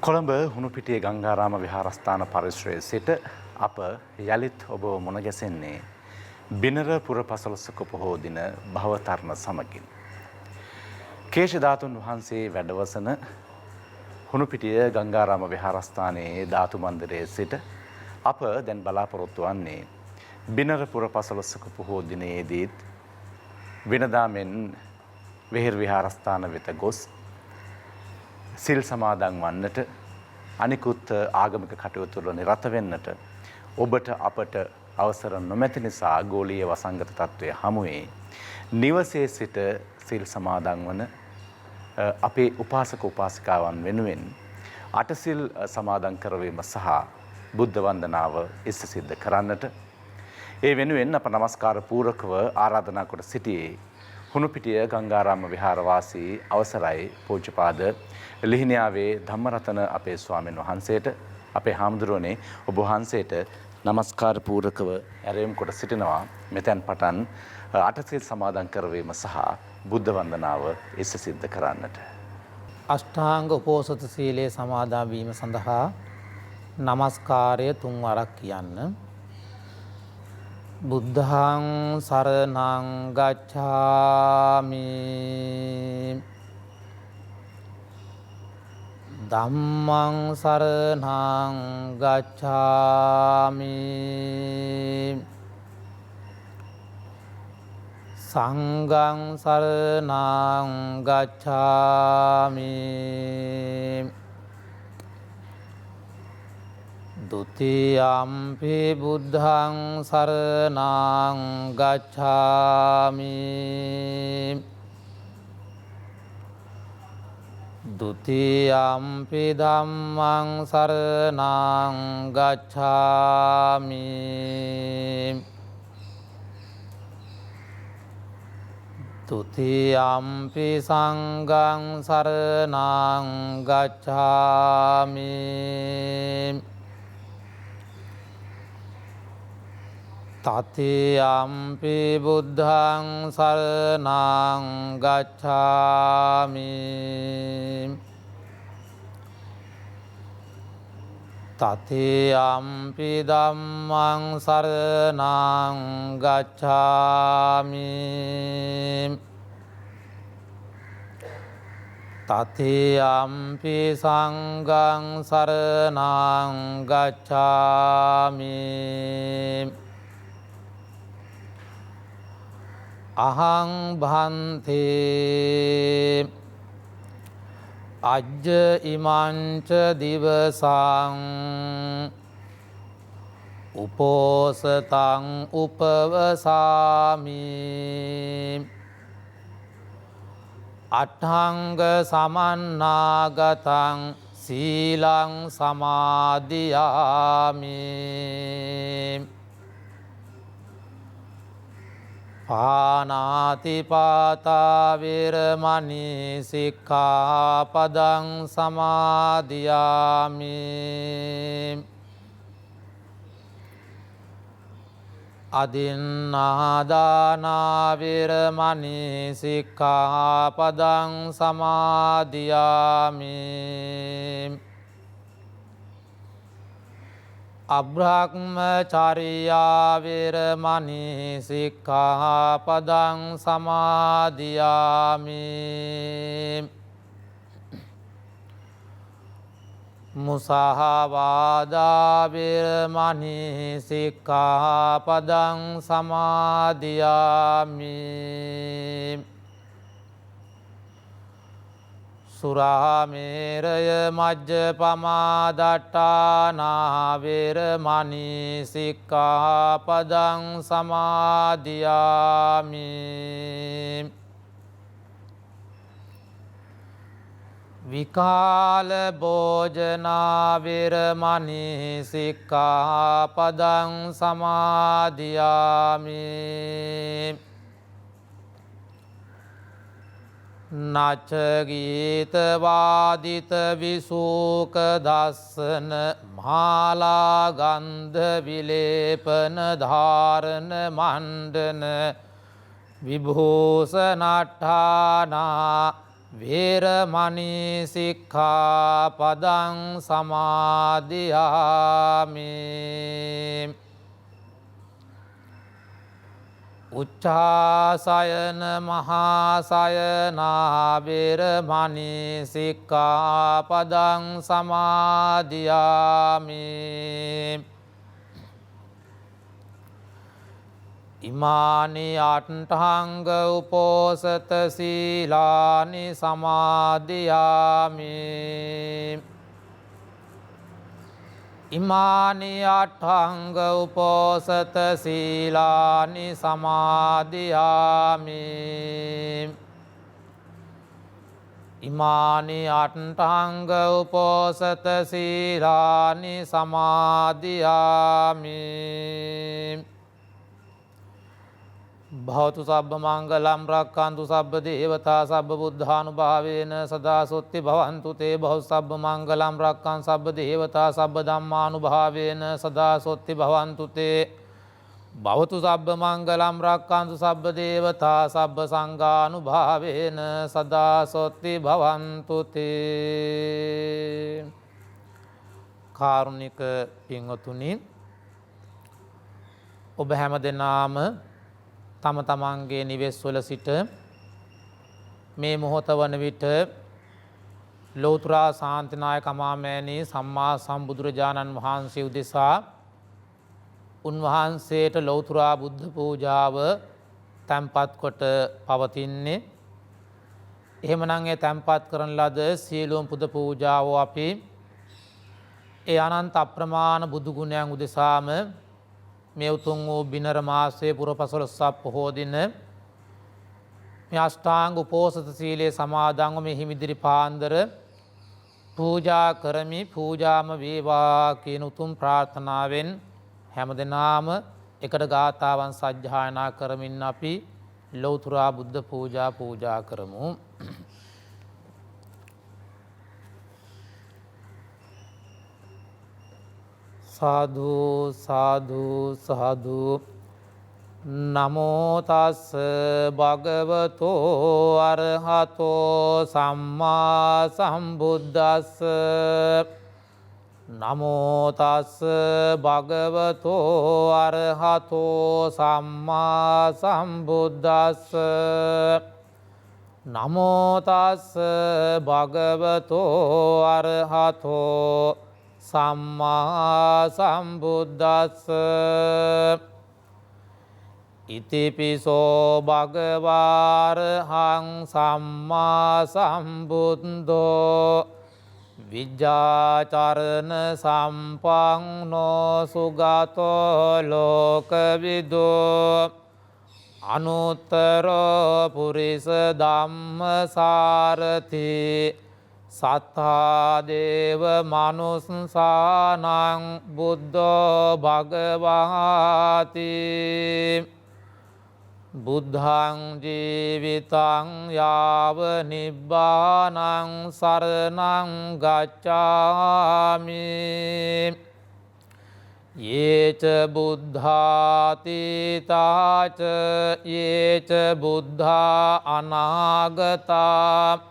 කොළඹ හුණුපිටිය ගංගාරාම විහාරස්ථාන පරිසරයේ සිට අප යලිත් ඔබ මුණ ගැසෙන්නේ බිනර පුර පසළොස්වක පොහෝ දින භවතරණ සමගින්. කේශ ධාතුන් වහන්සේ වැඩවසන හුණුපිටිය ගංගාරාම විහාරස්ථානයේ ධාතු මන්දිරයේ සිට අප දැන් බලාපොරොත්තු වන්නේ බිනර පුර පසළොස්වක පොහෝ දිනයේදීත් වෙනදා මෙන් වෙහෙර විහාරස්ථාන වෙත ගොස් සිල් සමාදන් වන්නට අනිකුත් ආගමික කටයුතු වල නිරත වෙන්නට ඔබට අපට අවසර නොමැති නිසා ගෝලීය වසංගත තත්ත්වයේ හමුවේ නිවසේ සිට සිල් සමාදන් වන අපේ උපාසක උපාසිකාවන් වෙනුවෙන් අටසිල් සමාදන් කරවීම සහ බුද්ධ වන්දනාව ඉස්ස සිද්ධ කරන්නට ඒ වෙනුවෙන් අප නමස්කාර පූරකව ආරාධනා කොට සිටියේ හුණුපිටිය ගංගාරාම විහාරවාසී අවසරයි පූජ්‍යපාද ලිහිණියාවේ ධම්මරතන අපේ ස්වාමීන් වහන්සේට අපේ හාමුදුරුවනේ ඔබ වහන්සේට නමස්කාර පූරකව ඇරයුම් කොට සිටිනවා මෙතෙන් පටන් අටසිල් සමාදන් කරවීම සහ බුද්ධ වන්දනාව ඉස්ස සිද්ධ කරන්නට. අෂ්ටාංග උපෝසත සීලයේ සමාදන් වීම සඳහා නමස්කාරය තුන් වරක් කියන්න. බුද්ධං සරණං ගච්ඡාමි ධම්මං සරණං ගච්ඡාමි සංඝං සරණං ගච්ඡාමි ဒုတိယံ පි බුද්ධං සරණං ගච්ඡාමි ဒုတိယံ පි ධම්මං සරණං ගච්ඡාමි ဒုတိယံ පි සංඝං සරණං ගච්ඡාමි တတိယံ පි බුද්ධං සරණං ගච්ඡාමි တတိယံ පි ධම්මං සරණං ගච්ඡාමි တတိယံ පි සංඝං සරණං ගච්ඡාමි අහං භන්තේ අජ්ජ ඉමංච දිවසං උපෝසතං උපවසාමි අට්ඨංග සමන්නාගතං සීලං සමාදියාමි පානාතිපාතා වේරමණී සික්ඛාපදං සමාදියාමි අදින්නාදාන වේරමණී සික්ඛාපදං සමාදියාමි අබ්‍රහ්මචර්යා වේරමණී සික්ඛාපදං සමාදියාමි මුසාවාදා වේරමණී සික්ඛාපදං සමාදියාමි සුරාමේරය මජ්ජපමා දට්ඨානා වේරමණී සික්ඛාපදං සමාදියාමි විකාල භෝජනා වේරමණී සික්ඛාපදං සමාදියාමි නච ගීත වාදිත විසූක දස්සන මාලා ගන්ධ විලේපන ධාරණ මණ්ඩන විභූෂණට්ඨානා වේරමණී සික්ඛාපදං සමාදියාමි. උච්චාසයන මහාසයනා වේරමණී සික්ඛාපදං සමාදියාමි. ඉමානි අට්ඨංග උපෝසත සීලානි සමාදියාමි. ඉමානි අට්ඨංග උපෝසත සීලානි සමාදියාමි. ඉමානි අට්ඨංග උපෝසත සීලානි සමාදියාමි. භවතු සබ්බ මංගලම් රක්칸තු සබ්බ දේවතා සබ්බ බුද්ධානුභාවේන සදා සොත්ති භවන්තු තේ භව සබ්බ මංගලම් රක්칸 සබ්බ දේවතා සබ්බ ධම්මානුභාවේන සදා සොත්ති භවන්තු තේ භවතු සබ්බ මංගලම් රක්칸තු සබ්බ දේවතා සබ්බ සංඝානුභාවේන සදා සොත්ති භවන්තු තේ. කාරුණික පින්වතුනි, ඔබ හැම දෙනාම තම තමන්ගේ නිවෙස්වල සිට මේ මොහොත වන විට ලෞතර ශාන්තිනායක අමාමෑණී සම්මා සම්බුදුරජාණන් වහන්සේ උදෙසා උන්වහන්සේට ලෞතර බුද්ධ පූජාව තැන්පත් කොට පවතින්නේ. එහෙමනම් ඒ තැන්පත් කරන ලද සියලුම පුද පූජාව අපි ඒ අනන්ත අප්‍රමාණ බුදු ගුණයන් උදෙසාම මේ උතුම් වූ බිනර මාසයේ පුරපසළොස්වක පොහෝ දින මේ අෂ්ටාංග උපෝසත සීලයේ සමාදන්ව මේ හිමිදිරි පාන්දර පූජා කරමි. පූජාම වේවා කියන උතුම් ප්‍රාර්ථනාවෙන් හැමදෙනාම එකට ගාථාවන් සජ්ජායනා කරමින් අපි ලෞතර බුද්ධ පූජා කරමු. සාදු සාදු සාදු. නමෝ තස් භගවතෝ අරහතෝ සම්මා සම්බුද්දස්ස. නමෝ තස් භගවතෝ අරහතෝ සම්මා සම්බුද්දස්ස. නමෝ තස් භගවතෝ අරහතෝ සම්මා සම්බුද්දස්ස. ඉතිපිසෝ භගවාරහං සම්මා සම්බුද්ධෝ විජ්ජාචරණ සම්පන්නෝ සුගතෝ ලෝකවිදෝ අනුත්තරෝ පුරිස ධම්මසාරති සත්තා දේව මනුස්සානං බුද්ධෝ භගවාති. බුද්ධං ජීවිතං යාව නිබ්බානං සරණං ගච්ඡාමි. යේච බුද්ධාතීතාච යේච බුද්ධා අනාගතා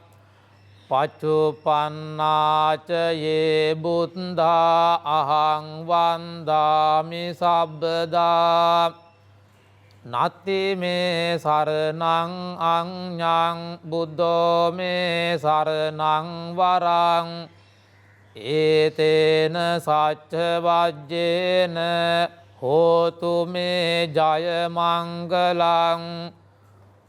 පච්චුපන්නාච යේ බුද්ධා අහං වන්දාමි සබ්බදා. නත්ති මේ සරණං අඤ්ඤං බුද්ධෝ මේ සරණං වරං. ඒතේන සච්ච වජ්ජේන හෝතු මේ ජය මංගලං.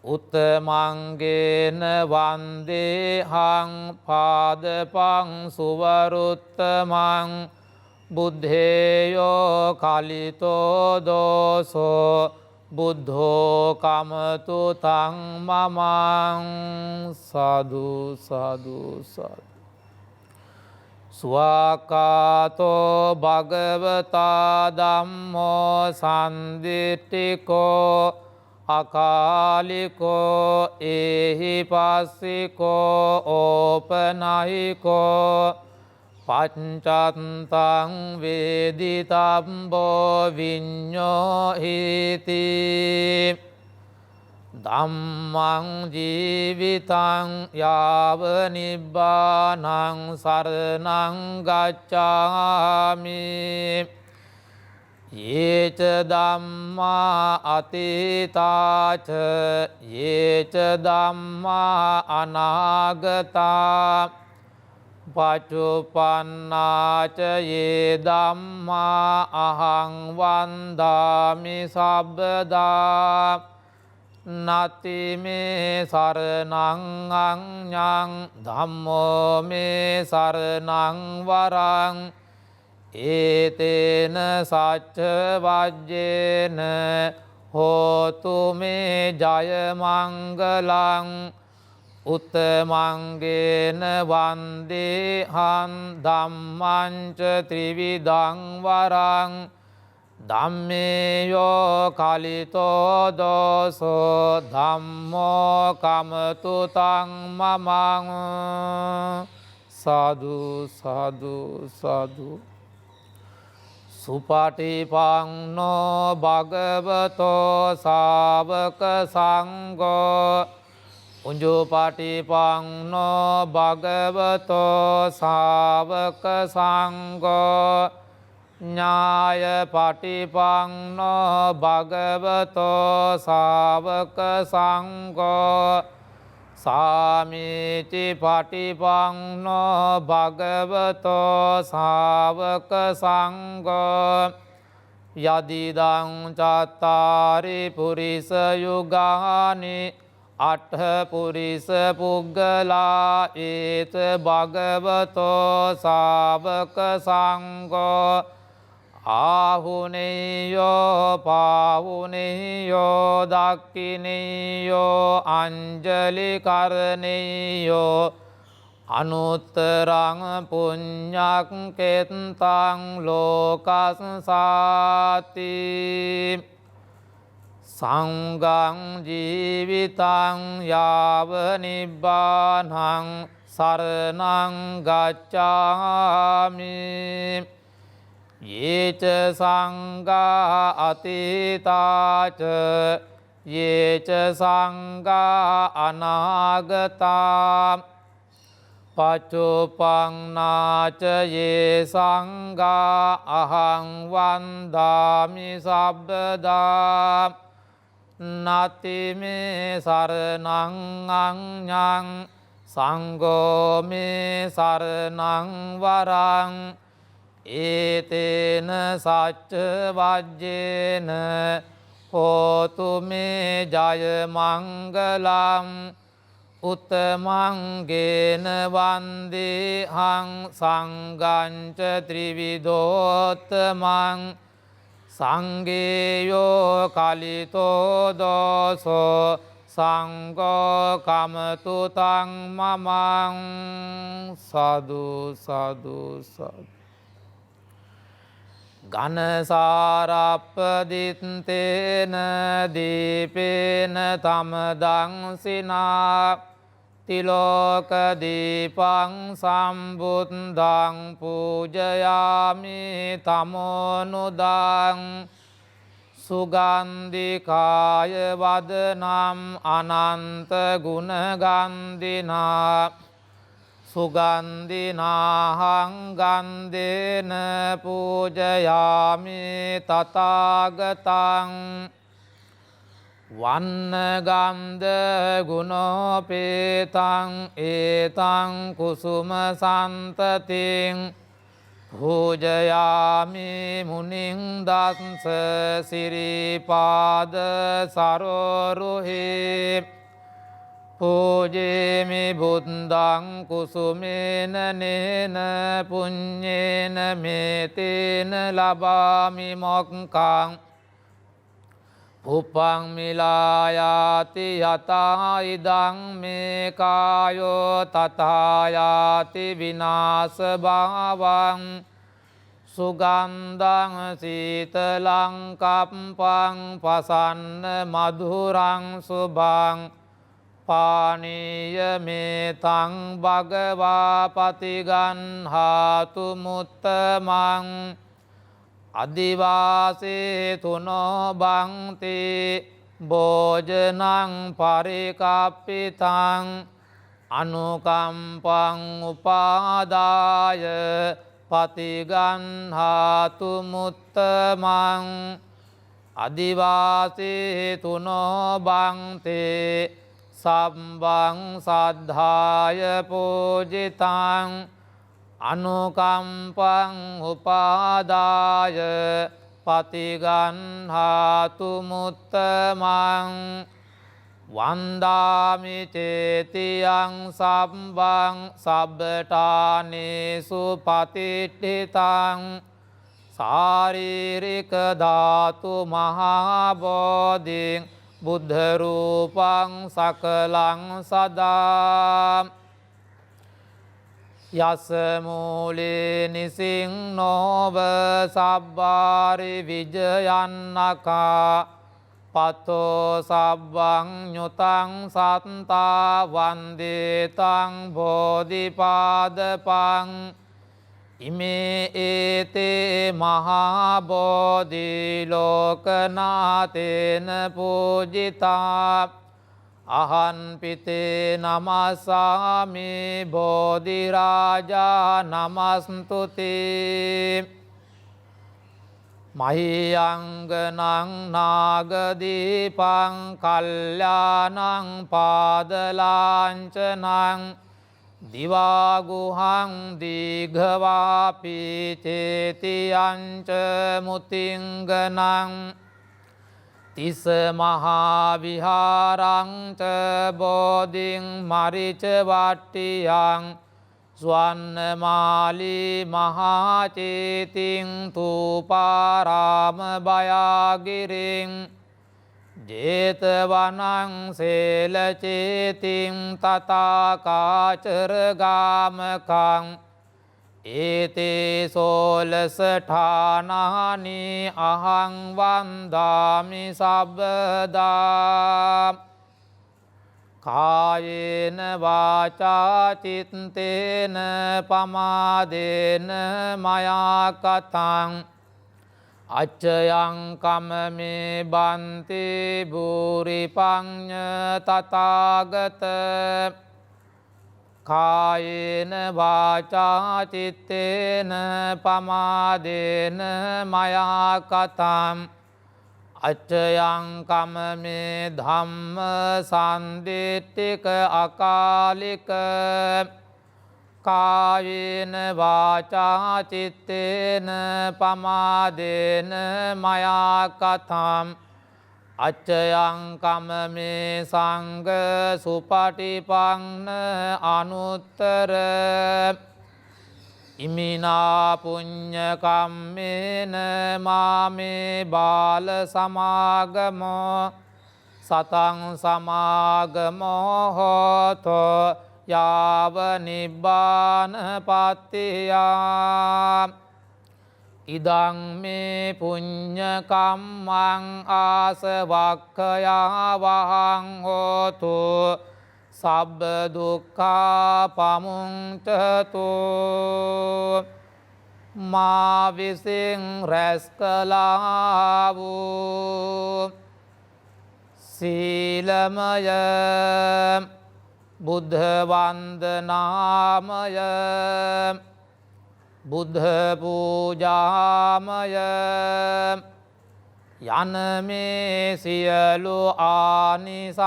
උත්තමංගේන වන්දේහං පාදපං සුවරුත්තමං. බුද්ධේයෝ කලිතෝ දෝසෝ බුද්ධෝ කමතු තං මමං. සාදු සාදු සාදු. ස්වාකාතෝ භගවතා ධම්මෝ සන්දිට්ඨිකෝ අකාලිකෝ ඒහි පස්සිකෝ ඕපනයිකෝ පච්චත්තං වේදිතම්බෝ විඤ්ඤෝ හීති. ධම්මං ජීවිතං යාව නිබ්බානං සරණං ගච්ඡාමි යේච ධම්මා අතීතාච යේච ධම්මා අනාගතා පච්චුපන්නාච යේ ධම්මා අහං වන්දාමි සබ්බදා නති මේ සරණං අඤ්ඤං ධම්මෝ මේ සරණං වරං ඒතේන සච්ච වජ්ජේන හෝතු මේ ජය මංගලං උත්තමංගේන වන්දේහං ධම්මං ච ත්‍රිවිධං වරං ධම්මේයෝ කලිතෝ දෝසෝ ධම්මෝ කමතු තං මමං සාදු සාදු සාදු සුපටිපන්නෝ භගවතෝ ශාවක සංඝෝ උජුපටිපන්නෝ භගවතෝ ශාවක සංඝෝ ඥාය පටිපන්නෝ භගවතෝ ශාවක සංඝෝ සාමීචි පටිපන්නෝ භගවතෝ ශාවක සංඝෝ යදිදං චත්තාරි පුරිස යුගානි අට්ඨ පුරිස පුග්ගලා ඒත භගවතෝ ශාවක සංඝෝ ආහුනේයෝ පාහුනේයෝ දක්ඛිනේයෝ අංජලි කරණේයෝ අනුත්තරං පුඤ්ඤක් කෙත්තං ලෝකස්සාති සංඝං ජීවිතං යාව නිබ්බානං සරණං ගච්ඡාමි යේච සංඝා අතීතාච යේච සංඝා අනාගතා පච්චුපන්නාච යේ සංඝා අහං වන්දාමි සබ්බදා නති මේ සරණං අඤ්ඤං සංඝෝ මේ සරණං වරං ඒතේන සච්ච වජ්ජේන හෝතු මේ ජය මංගලං උත්තමංගේන වන්දේහං සංඝං ච ත්‍රිවිධෝත්තමං සංඝේයෝ කලිතෝ දෝසෝ සංඝෝ කමතු තං මමං සාදු සාදු සාදු ඝනසාරප්පදිත්තේන දීපේන තමදං සිනා තිලෝක දීපං සම්බුද්ධං පූජයාමි තමෝනුදං සුගන්ධිකාය වදනම් අනන්ත ගුණගන්ධිනා සුගන්ධිනාහං ගන්ධේන පූජයාමි තථාගතං වන්නගන්ධ ගුණෝපේතං ඒතං කුසුම සන්තතින් පූජයාමි මුනිං දස්ස සිරිපාද සරෝරුහි පූජේමි බුද්ධං කුසුමේන නේන පුඤ්ඤේන මේතේන ලබාමි මොක්ඛං උපං මිලායාති යතා ඉදං මේ කායෝ තථායාති විනාශ භාවං සුගන්ධං සීතලං කප්පං පසන්න මధుරං සුභං පානීය මේතං භගවා පතිගන්හාතු මුත්තමං අදිවාසේ තුනෝ බංති භෝජනං පරිකප්පිතං අනුකම්පං උපාදාය පතිගන්හාතු මුත්තමං අදිවාසී තුනෝ බංතේ සම්බං සද්ධාය පූජිතං අනුකම්පං උපාදාය පතිගන්හාතු මුත්තමං වන්දාමි චේතියං සම්බං සබ්බටානේසු පතිට්ඨිතං සාරීරික ධාතු මහාබෝධින් බුද්ධරූපං සකලං සදා යස මූලේ නිසින් නොව සබ්බාරි විජයන්නකා පතෝ සබ්බං nyutang සත්තා වන්දේතං බෝධිපාදපං ඉමේ ඒතේ මහා බෝධි ලෝකනාතේන පූජිතා අහං පිතේ නමස්සාමි බෝධි රාජා නමස්තුති මහියංගනං නාගදීපං කල්යාණං පාදලාංචනං දිවාගුහං දීඝවාපි චේතියංච මුතිංගනං තිස මහාවිහාරංච බෝධින් මරිච වට්ටියං ස්වන්නමාලී මහාචේතින් තූපාරාම භයාගිරින් ජේතවනං සේලචේතින් තතාකාචරගාමකං ඒතේ සෝලසඨානානි අහං වන්දාමි සබ්බදා කායේන වාචා චිත්තේන පමාදේන මයා කතං අච්චයං කමමේ බන්ති භූරි පඤ්ඤ තථාගත කායේන වාචා චිත්තේන පමාදේන මයා කතං අච්චයං කමමේ ධම්ම සම්දිට්ඨික අකාලික කායේන වාචා චිත්තේන පමාදේන මයා කතං අච්චයං කමමේ සංඝ සුපටිපන්න අනුත්තර ඉමිනා පුඤ්ඤ කම්මේන මාමේ බාල සමාගමෝ සතං සමාගමෝ හෝතෝ යාව නිබ්බාන පත්තියා ඉදං මේ පුඤ්ඤ කම්මං ආසවක්ඛයා වහං හෝතු සබ්බ දුක්ඛා පමුංචතු මා විසින් රැස් කළා වූ සීලමය බුද්ධ වන්දනාමය බුද්ධ පූජාමය යන මේ සියලු ආනිසංසයෝ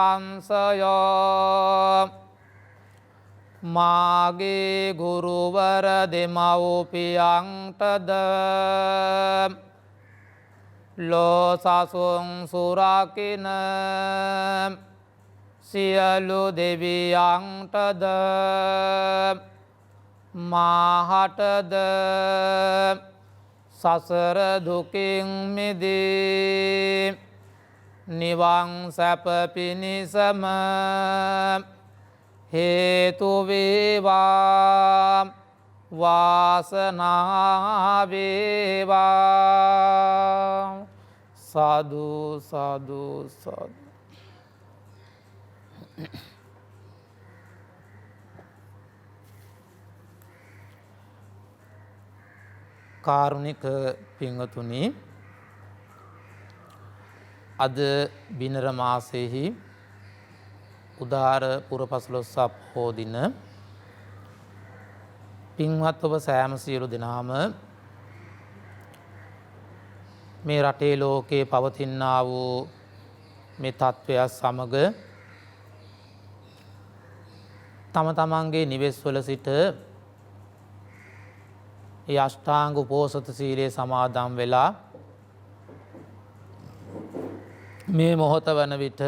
මාගේ ගුරුවර දෙමව්පියන්ටද ලෝසසුන් සුරකින සියලු දෙවියන්ටද මාහටද සසර දුකින් මිදී නිවන් සැප පිණිසම හේතු වේවා වාසනාව වේවා සාදු සාදු සාදු කාරුණික පින්වතුනි අද බිනර මාසයෙහි උදාර පුරපසළොස්වක පොහෝ දින පින්වත් ඔබ සෑම සියලු දෙනාම මේ රටේ ලෝකේ පවතිනා වූ මේ තත්ත්වයක් සමග තම තමන්ගේ නිවෙස්වල සිට ඒ අෂ්ටාංග උපෝසථ සීලයේ සමාදන් වෙලා මේ මොහොත වන විට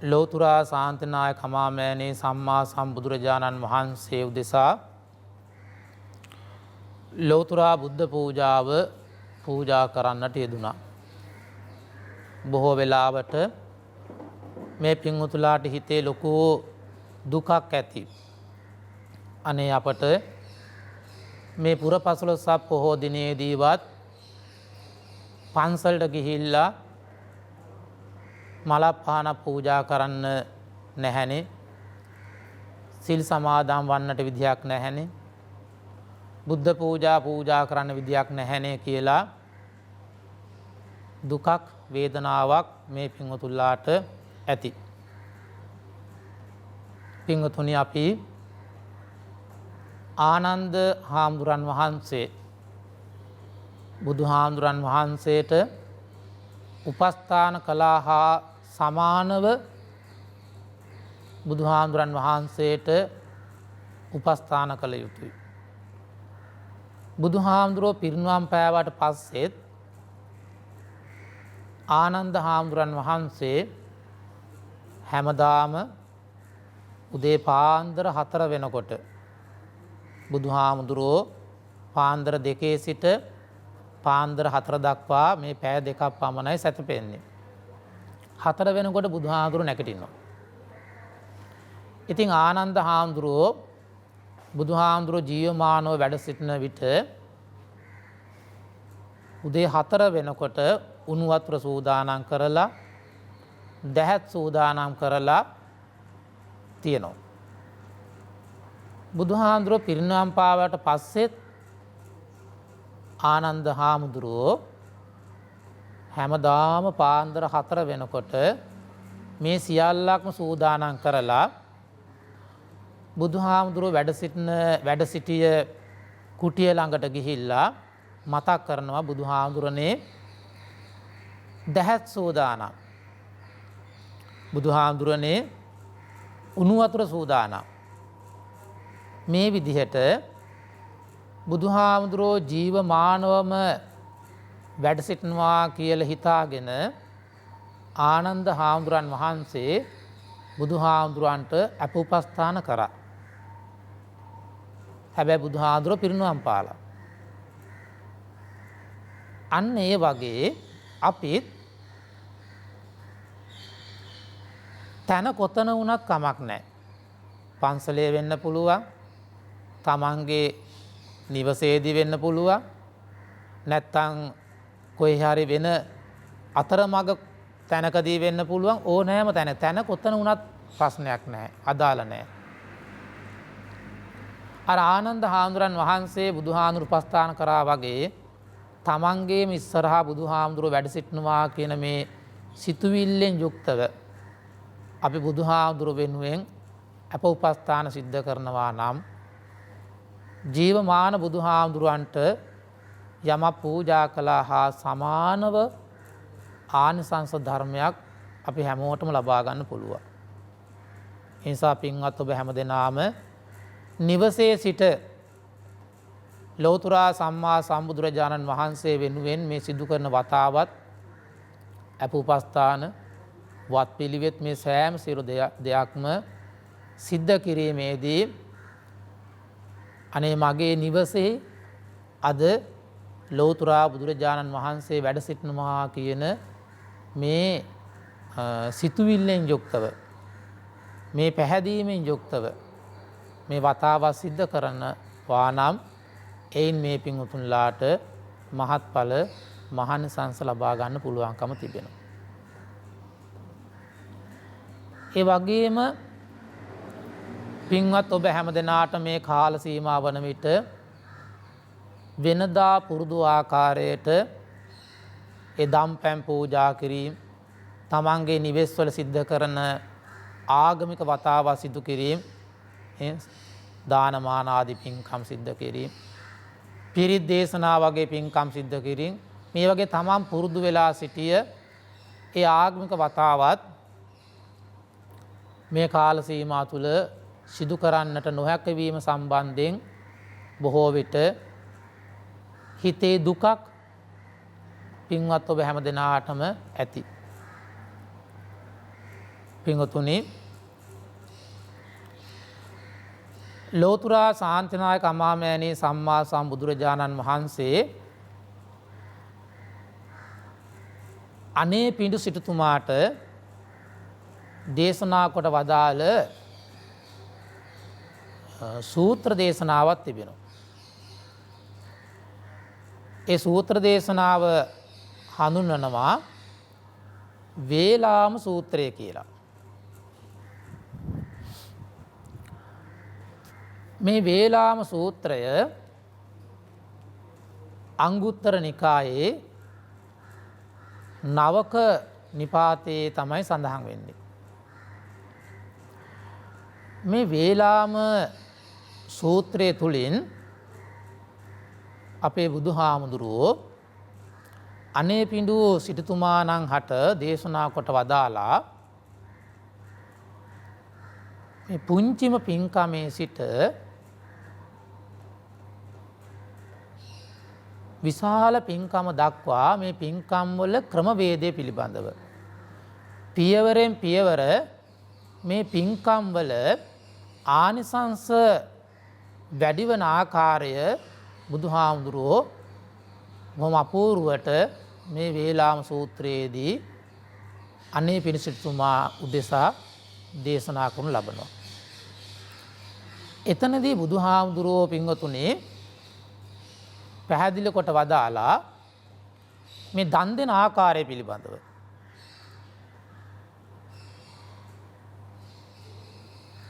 ලෝතුරා ශාන්තිනායක හමාමෑණී සම්මා සම්බුදුරජාණන් වහන්සේ උදෙසා ලෝතුරා බුද්ධ පූජාව පූජා කරන්නට යෙදුණා. බොහෝ වෙලාවට මේ පින්වතුලාට හිතේ ලොකු දුකක් ඇති. අනේ අපට මේ පුරපසළොස්වක පොහෝ දිනේදීවත් පන්සලට ගිහිල්ලා මලපාන පූජා කරන්න නැහැනේ. සිල් සමාදන් වන්නට විදියක් නැහැනේ. බුද්ධ පූජා කරන්න විදියක් නැහැනේ කියලා දුකක් වේදනාවක් මේ පින්වතුන්ලාට ඇති. පින්වතුනි, අපි ආනන්ද හාමුදුරන් වහන්සේ බුදුහාමුදුරන් වහන්සේට උපස්ථාන කළා හා සමානව බුදුහාමුදුරන් වහන්සේට උපස්ථාන කළ යුතුයි. බුදුහාමුදුරුවෝ පිරිනිවන් පෑවට පස්සෙත් ආනන්ද හාමුදුරන් වහන්සේ හැමදාම උදේ පාන්දර 4 වෙනකොට බුදුහාමුදුරුවෝ පාන්දර 2 සිට පාන්දර 4 දක්වා මේ පැය 2ක් පමණයි සැතපෙන්නේ. 4 වෙනකොට බුදුහාමුදුරුවෝ නැගිටිනවා. ඉතින් ආනන්ද හාමුදුරුවෝ බුදුහාමුදුරුවෝ ජීවමානව වැඩ සිටින විට උදේ 4 වෙනකොට උණු වතුර සූදානම් කරලා දැහැත් සූදානම් කරලා තියෙනවා. බුදුහාමුදුරුවෝ පිරිනිවන් පාවට පස්සෙත් ආනන්ද හාමුදුරුවෝ හැමදාම පාන්දර 4 වෙනකොට මේ සියල්ලක්ම සූදානම් කරලා බුදුහාමුදුරුවෝ වැඩ සිටිය කුටිය ළඟට ගිහිල්ලා මතක් කරනවා, බුදුහාමුදුරනේ දැහැත් සූදානම්, බුදුහාමුදුරනේ උණු වතුර සූදානම්. මේ විදිහට බුදුහාමුදුරුවෝ ජීවමානවම වැඩ සිටිනවා කියලා හිතාගෙන ආනන්ද හාමුදුරන් වහන්සේ බුදුහාමුදුරන්ට අප උපස්ථාන කරා. හැබැයි බුදුහාමුදුරුවෝ පිරිනිවන් පාලා. අන්න ඒ වගේ අපිත් තන කොතන වුණත් කමක් නැහැ. පන්සලේ වෙන්න පුළුවන්, තමන්ගේ නිවසේදී වෙන්න පුළුවන්, නැත්තම් කොහේ හරි වෙන අතරමඟ තැනකදී වෙන්න පුළුවන්. ඕනෑම තැන කොතන වුණත් ප්‍රශ්නයක් නැහැ, අදාළ නැහැ. අර ආනන්ද හාමුදුරන් වහන්සේ බුදුහාමුදුරු උපස්ථාන කරා වගේ තමන්ගේම ඉස්සරහා බුදුහාමුදුරුවෝ වැඩ සිටිනවා කියන මේ සිතුවිල්ලෙන් යුක්තව අපි බුදුහාමුදුරුවෝ වෙනුවෙන් අප උපස්ථාන සිද්ධ කරනවා නම් ජීවමාන බුදුහාමුදුරුවන්ට යමක් පූජා කළා හා සමානව ආනිසංස ධර්මයක් අපි හැමෝටම ලබා ගන්න පුළුවන්. ඒ නිසා පින්වත් ඔබ හැමදෙනාම නිවසේ සිට ලෝතුරා සම්මා සම්බුදුරජාණන් වහන්සේ වෙනුවෙන් මේ සිදු කරන වතාවත් අප උපස්ථාන වත් පිළිවෙත් මේ සෑම සියලු දෙයක්ම සිද්ධ කිරීමේදී අනේ මගේ නිවසේ අද ලෝතුරා බුදුරජාණන් වහන්සේ වැඩ සිටිනවා කියන මේ සිතුවිල්ලෙන් යුක්තව, මේ පැහැදීමෙන් යුක්තව මේ වතාවත් සිද්ධ කරනවා නම් එයින් මේ පින්වතුන්ලාට මහත්ඵල මහානිසංස ලබා ගන්න පුළුවන්කම තිබෙනවා. ඒ වගේම පින්වත් ඔබ හැමදෙනාට මේ කාල සීමා වන විට වෙනදා පුරුදු ආකාරයට ඒ දම් පැන් පූජා කිරීම, තමන්ගේ නිවෙස්වල සිද්ධ කරන ආගමික වතාව සිදු කිරීම, දානමාන ආදී පින්කම් සිද්ධ කිරීම, පිරිත් දේශනා වගේ පින්කම් සිද්ධ කිරීම, මේ වගේ තමන් පුරුදු වෙලා සිටිය ඒ ආගමික වතාවත් මේ කාල සීමා තුළ සිදු කරන්නට නොහැකි වීම සම්බන්ධයෙන් බොහෝ විට හිතේ දුකක් පින්වත් ඔබ හැම දෙනාටම ඇති. පින්වතුනි, ලෝතුරා ශාන්තිනායක අමාමෑණී සම්මා සම්බුදුරජාණන් වහන්සේ අනේ පිඬු සිටුතුමාට දේශනා කොට වදාළ සූත්‍ර දේශනාවක් තිබෙනවා. ඒ සූත්‍ර දේශනාව හඳුන්වනවා වේලාම සූත්‍රය කියලා. මේ වේලාම සූත්‍රය අංගුත්තර නිකායේ නවක නිපාතයේ තමයි සඳහන් වෙන්නේ. මේ වේලාම සූත්‍රය තුළින් අපේ බුදුහාමුදුරුවෝ අනේ පිඬු සිටුතුමාණන් හට දේශනා කොට වදාලා මේ පුංචිම පින්කමේ සිට විශාල පින්කම දක්වා මේ පින්කම් වල ක්‍රමවේදය පිළිබඳව පියවරෙන් පියවර මේ පින්කම් වල ආනිසංස වැඩිවන ආකාරය බුදුහාමුදුරුවෝ බොහොම අපූර්වට මේ වේලාම සූත්‍රයේදී අනේ පිණිසිටුතුමා උදෙසා දේශනා කරනු ලබනවා. එතනදී බුදුහාමුදුරුවෝ පින්වතුනි පැහැදිලි කොට වදාලා මේ දන් දෙන ආකාරය පිළිබඳව.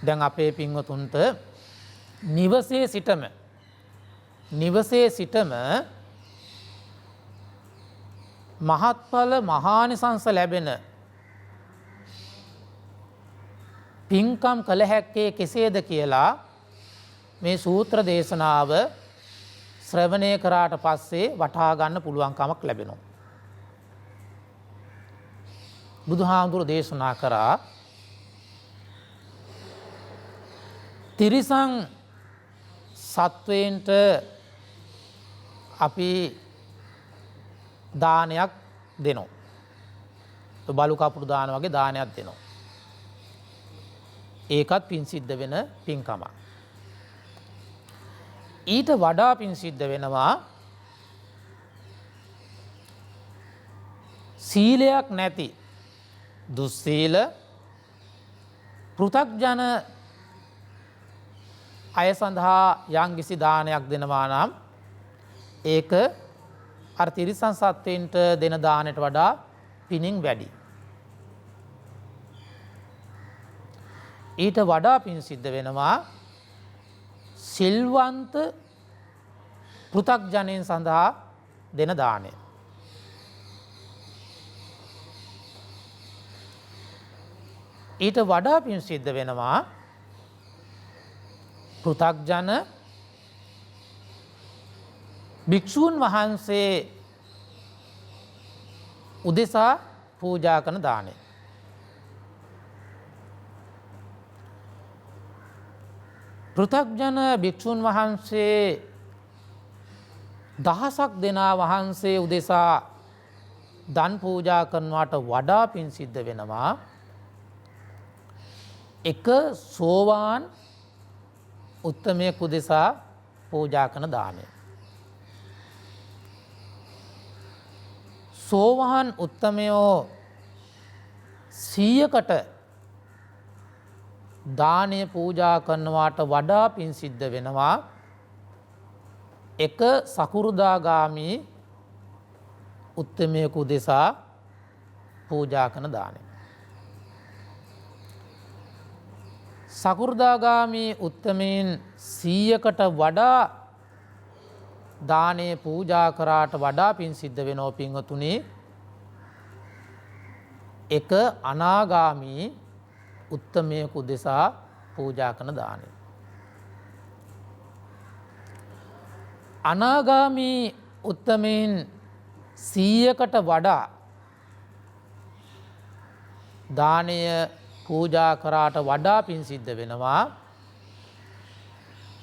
දැන් අපේ පින්වතුන්ට නිවසේ සිටම මහත්ඵල මහානිසංස ලැබෙන පින්කම් කළ හැක්කේ කෙසේද කියලා මේ සූත්‍ර දේශනාව ශ්‍රවණය කරාට පස්සේ වටහා ගන්න පුළුවන්කමක් ලැබෙනවා. බුදුහාමුදුරුවෝ දේශනා කරා තිරිසන් සත්වයන්ට අපි දානයක් දෙනවා. බලු කපුරු දාන වගේ දානයක් දෙනවා. ඒකත් පින් සිද්ධ වෙන පින්කමක්. ඊට වඩා පින් සිද්ධ වෙනවා සීලයක් නැති දුස්සීල පෘථග්ජන අය සඳහා යම්කිසි දානයක් දෙනවා නම් ඒක අර තිරිසන් සත්වයින්ට දෙන දානයට වඩා පිනින් වැඩි. ඊට වඩා පින් සිද්ධ වෙනවා සිල්වන්ත පෘථග්ජනයන් සඳහා දෙන දානය. ඊට වඩා පින් සිද්ධ වෙනවා පෘථග්ජන භික්ෂූන් වහන්සේ උදෙසා පූජා කරන දානය. පෘථග්ජන භික්ෂූන් වහන්සේ දහසක් දෙනා වහන්සේ උදෙසා දන් පූජා කරනවාට වඩා පින් සිද්ධ වෙනවා එක සෝවාන් උත්තමයෙකු උදෙසා පූජා කරන දානය. සෝවාන් උත්තමයෝ 100කට දානය පූජා කරනවාට වඩා පින් සිද්ධ වෙනවා එක සකුරුදාගාමි උත්තමයෙකු උදෙසා පූජා කරන දානය. සකුරුදාගාමි උත්තමයන් 100කට වඩා දානය පූජා කරාට වඩා පින් සිද්ධ වෙනෝ පින්වතුනි එක අනාගාමී උත්තමයෙකු දෙසා පූජා කරන දානය. අනාගාමී උත්තමයන් 100කට වඩා දානය පූජා කරාට වඩා පින් සිද්ධ වෙනවා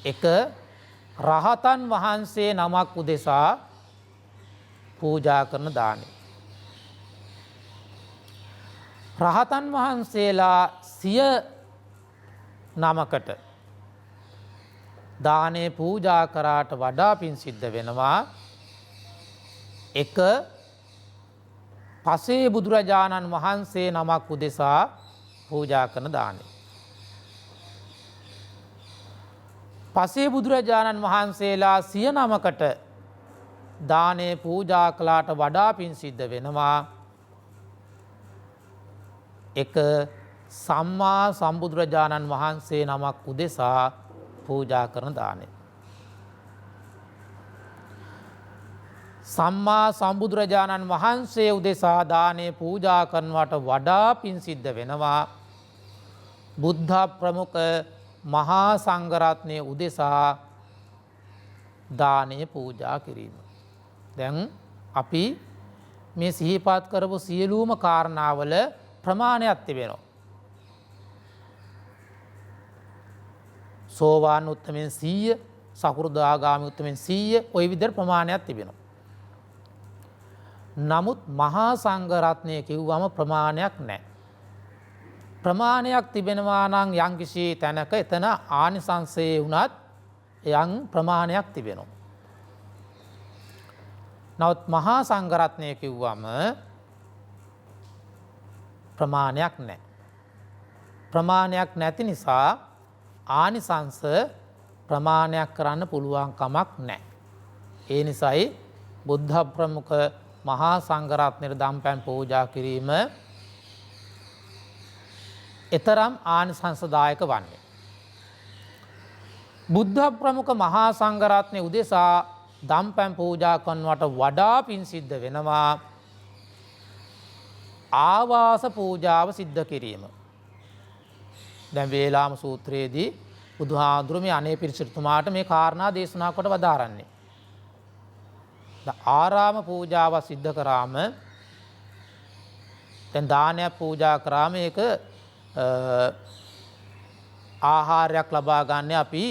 එක රහතන් වහන්සේ නමක් උදෙසා පූජා කරන දානය. රහතන් වහන්සේලා 100 නමකට දානය පූජා කරාට වඩා පින් සිද්ධ වෙනවා එක පසේ බුදුරජාණන් වහන්සේ නමක් උදෙසා පූජා කරන දානය. පසේ බුදුරජාණන් වහන්සේලා 100 නමකට දානය පූජා කළාට වඩා පින් සිද්ධ වෙනවා එක සම්මා සම්බුදුරජාණන් වහන්සේ නමක් උදෙසා පූජා කරන දානය. සම්මා සම්බුදුරජාණන් වහන්සේ උදෙසා දානය පූජා කරනවට වඩා පින් සිද්ධ වෙනවා බුද්ධ ප්‍රමුඛ මහා සංඝරත්නය උදෙසා දානය පූජා කිරීම. දැන් අපි මේ සිහිපත් කරපු සියලුම කාරණාවල ප්‍රමාණයක් තිබෙනවා. සෝවාන් උත්තමයන් 100, සකෘදාගාමී උත්තමයන් 100 ওই විදිහට ප්‍රමාණයක් තිබෙනවා. නමුත් මහා සංඝරත්නය කිව්වම ප්‍රමාණයක් නැහැ. ප්‍රමාණයක් තිබෙනවා නම් යම්කිසි තැනක එතන ආනිසංසයේ වුණත් යම් ප්‍රමාණයක් තිබෙනවා. නමුත් මහා සංඝරත්නය කිව්වම ප්‍රමාණයක් නැහැ. ප්‍රමාණයක් නැති නිසා ආනිසංස ප්‍රමාණයක් කරන්න පුළුවන් කමක් නැහැ. ඒ නිසායි බුද්ධ ප්‍රමුඛ මහා සංඝරත්නයට දම්පැන් පූජා කිරීම එතරම් ආනිසංසදායක වන්නේ. බුද්ධ ප්‍රමුඛ මහා සංඝරත්නය උදෙසා දම්පැන් පූජා කරනවට වඩා පින් සිද්ධ වෙනවා ආවාස පූජාව සිද්ධ කිරීම. දැන් වේලාම සූත්‍රයේදී බුදුහාඳුරු මේ අනේ පිරිසිතුමාට මේ කාරණා දේශනා කොට වදාරන්නේ. ආරාම පූජාව සිද්ධ කරාම දැන් දානයක් පූජා කරාම ඒක ආහාරයක් ලබා ගන්න අපි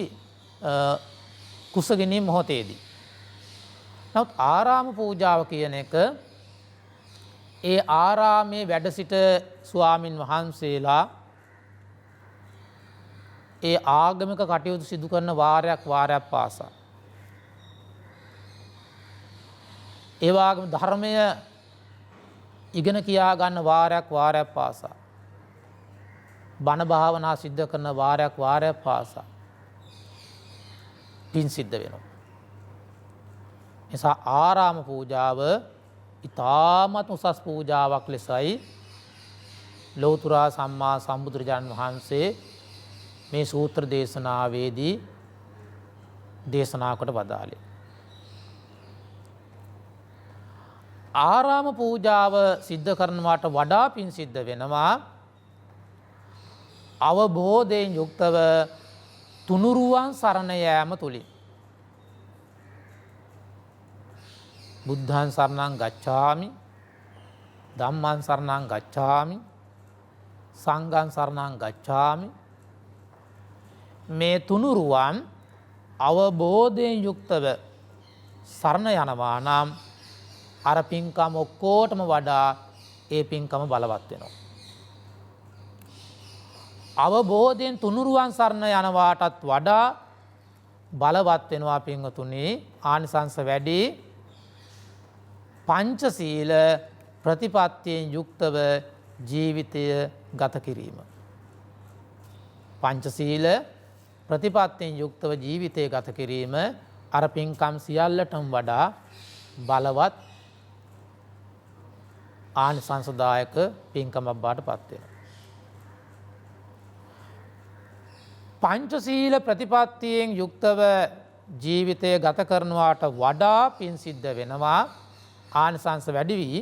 කුසගිනී මොහොතේදී. නමුත් ආරාම පූජාව කියන එක ඒ ආරාමේ වැඩ සිට ස්වාමින් වහන්සේලා ඒ ආගමික කටයුතු සිදු කරන වාරයක් පාසා ඒ වගේම ධර්මය ඉගෙන කියා ගන්න වාරයක් පාසා බණ භාවනා සිද්ධ කරන වාරයක් පාසා පින් සිද්ධ වෙනවා. නිසා ආරාම පූජාව ඉතාමත් උසස් පූජාවක් ලෙසයි ලෞතර සම්මා සම්බුදුරජාණන් වහන්සේ මේ සූත්‍ර දේශනාවේදී දේශනා කොට වදාළේ. ආරාම පූජාව සිද්ධ කරනවාට වඩා පින් සිද්ධ වෙනවා අවබෝධයෙන් යුක්තව තුනුරුවන් සරණ යාම තුලින්. බුද්ධං සරණං ගච්ඡාමි ධම්මං සරණං ගච්ඡාමි සංඝං සරණං ගච්ඡාමි මේ තුනුරුවන් අවබෝධයෙන් යුක්තව සරණ යනවා නම් අර පින්කම ඔක්කොටම වඩා ඒ පින්කම බලවත් වෙනවා. අවබෝධයෙන් තුනුරුවන් සරණ යනවාටත් වඩා බලවත් වෙනවා පින්වතුනි ආනිසංස වැඩි පංචශීල ප්‍රතිපත්තියෙන් යුක්තව ජීවිතය ගත කිරීම. පංචශීල ප්‍රතිපත්තියෙන් යුක්තව ජීවිතය ගත කිරීම අර පින්කම් සියල්ලටම වඩා බලවත් ආනිසංසදායක පින්කමක් බවට පත් වෙනවා. පංචශීල ප්‍රතිපත්තියෙන් යුක්තව ජීවිතය ගත කරනවාට වඩා පින් සිද්ධ වෙනවා ආනිසංස වැඩි වී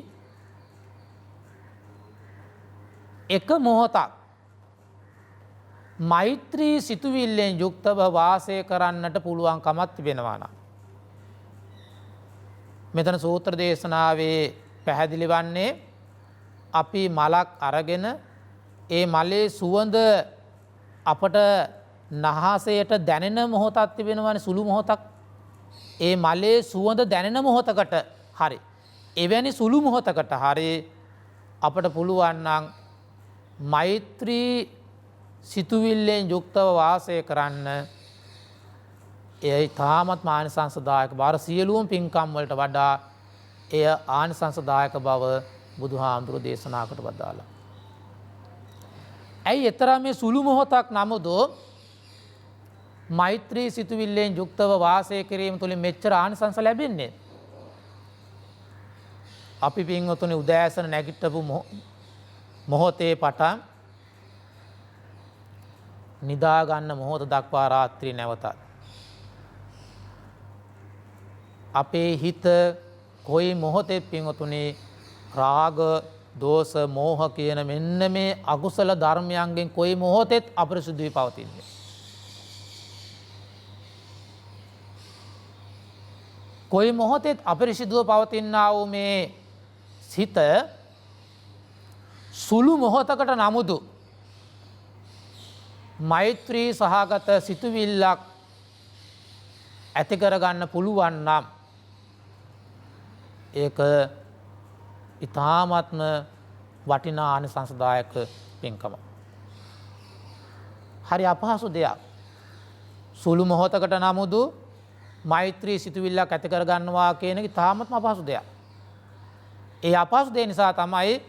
එක මොහොතක් මෛත්‍රී සිතුවිල්ලෙන් යුක්තව වාසය කරන්නට පුළුවන්කමත් තිබෙනවා නම් මෙතන සූත්‍ර දේශනාවේ පැහැදිලි වන්නේ අපි මලක් අරගෙන ඒ මලේ සුවඳ අපට නහසයට දැනෙන මොහොතක් තිබෙනවනේ සුළු මොහොතක් ඒ මලේ සුවඳ දැනෙන මොහොතකට හරි එවැනි සුළු මොහොතකට හරි අපට පුළුවන් නම් මෛත්‍රී සිතුවිල්ලෙන් යුක්තව වාසය කරන්න එය තාමත් ආනිසංසදායක බව සියලුම පින්කම් වලට වඩා එය ආනිසංසදායක බව බුදුහාමුදුරු දේශනා කොට වදාළා. ඇයි එතරම් මේ සුළු මොහොතක් නමුදු මෛත්‍රී සිතුවිල්ලෙන් යුක්තව වාසය කිරීම තුළින් මෙච්චර ආනිසංස ලැබෙන්නේ? අපි පින්වතුනි උදෑසන නැගිටපු මොහොතේ පටන් නිදා ගන්න මොහොත දක්වා රාත්‍රී නැවතත් අපේ හිත කොයි මොහොතේ පින්වතුනි රාග දෝෂ මෝහ කියන මෙන්න මේ අකුසල ධර්මයන්ගෙන් කොයි මොහොතෙත් අපරිසුදු වී පවතින්නේ. කොයි මොහොතෙත් අපරිසුදුව පවතිනා වූ මේ සිත සුළු මොහොතකට නමුදු මෛත්‍රී සහගත සිතුවිල්ලක් ඇති කරගන්න පුළුවන් නම් ඒක ඉතාමත්ම වටිනා ආනිසංසදායක පින්කම. හරි අපහසු දෙයක්. සුළු මොහොතකට නමුදු මෛත්‍රී සිතුවිල්ලක් ඇති කරගන්නවා කියන එක ඉතාමත්ම අපහසු දෙයක්. ඒ අපහසු දේ නිසා තමයි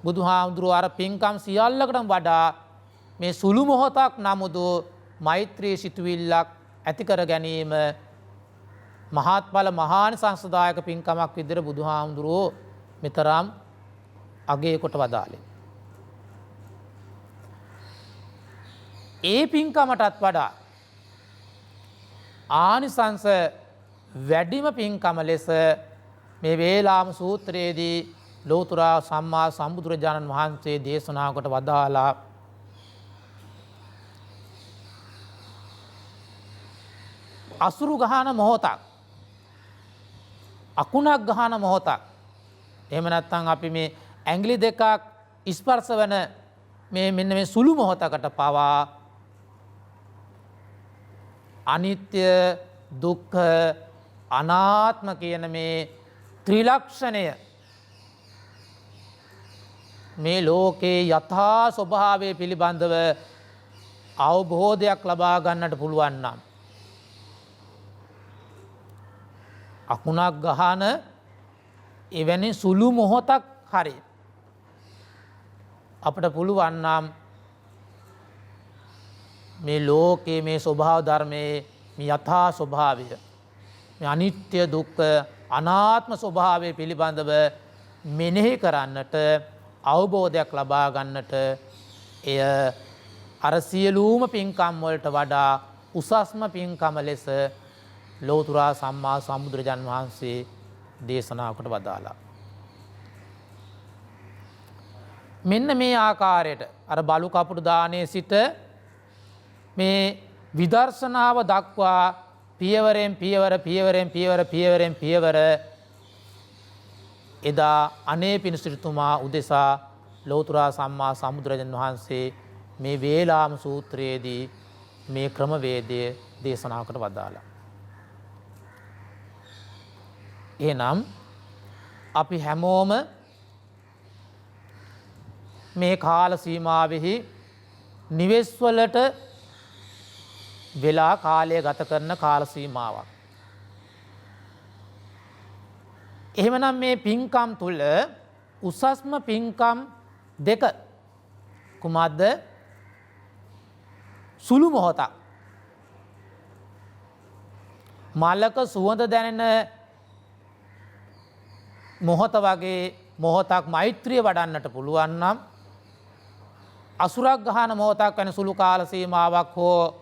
බුදුහාමුදුරුවෝ අර පින්කම් සියල්ලකටම වඩා මේ සුළු මොහොතක් නමුදු මෛත්‍රී සිතුවිල්ලක් ඇති කර ගැනීම මහත්ඵල මහානිසංසදායක පින්කමක් විදිහට බුදුහාමුදුරුවෝ මෙතරම් අගය කොට වදාළේ. ඒ පින්කමටත් වඩා ආනිසංස වැඩිම පින්කම ලෙස මේ වේලාම සූත්‍රයේදී ලෝතර සම්මා සම්බුදුරජාණන් වහන්සේ දේශනා කොට වදාලා අසුරු ගහන මොහොතක් අකුණක් ගහන මොහොතක් එහෙම නැත්නම් අපි මේ ඇඟිලි දෙකක් ස්පර්ශ වෙන මේ මෙන්න මේ සුළු මොහොතකට පවා අනිත්‍ය දුක්ඛ අනාත්ම කියන මේ ත්‍රිලක්ෂණය මේ ලෝකේ යථා ස්වභාවය පිළිබඳව අවබෝධයක් ලබා ගන්නට පුළුවන් නම් අකුණක් ගහන එවැනි සුළු මොහොතක් හරි අපට පුළුවන් නම් මේ ලෝකයේ මේ ස්වභාව ධර්මයේ මේ යථා ස්වභාවය මේ අනිත්‍ය දුක්ඛ අනාත්ම ස්වභාවය පිළිබඳව මෙනෙහි කරන්නට අවබෝධයක් ලබා ගන්නට එය අර සියලුම පින්කම් වලට වඩා උසස්ම පින්කම ලෙස ලෝතර සම්මා සම්බුදුරජාණන් වහන්සේ දේශනා කොට වදාලා. මෙන්න මේ ආකාරයට අර බලු කපුටු දානයේ සිට මේ විදර්ශනාව දක්වා පියවරෙන් පියවර පියවරෙන් පියවර පියවරෙන් පියවර එදා අනේ පිණිසිතුමා උදෙසා ලෝතර සම්මා සම්බුදුරජාණන් වහන්සේ මේ වේලාම සූත්‍රයේදී මේ ක්‍රමවේදය දේශනා කොට වදාලා. එහෙනම් අපි හැමෝම මේ කාල සීමාවෙහි නිවෙස් වලට වෙලා කාලය ගත කරන කාල සීමාවක්. එහෙමනම් මේ පින්කම් තුල උසස්ම පින්කම් දෙක කුමක්ද? සුළු මොහොතක් මලක සුවඳ දැනෙන මොහොත වගේ මොහොතක් මෛත්‍රිය වඩන්නට පුළුවන් නම් අසුරක් ගහන මොහොතක් වෙන සුළු කාල සීමාවක් හෝ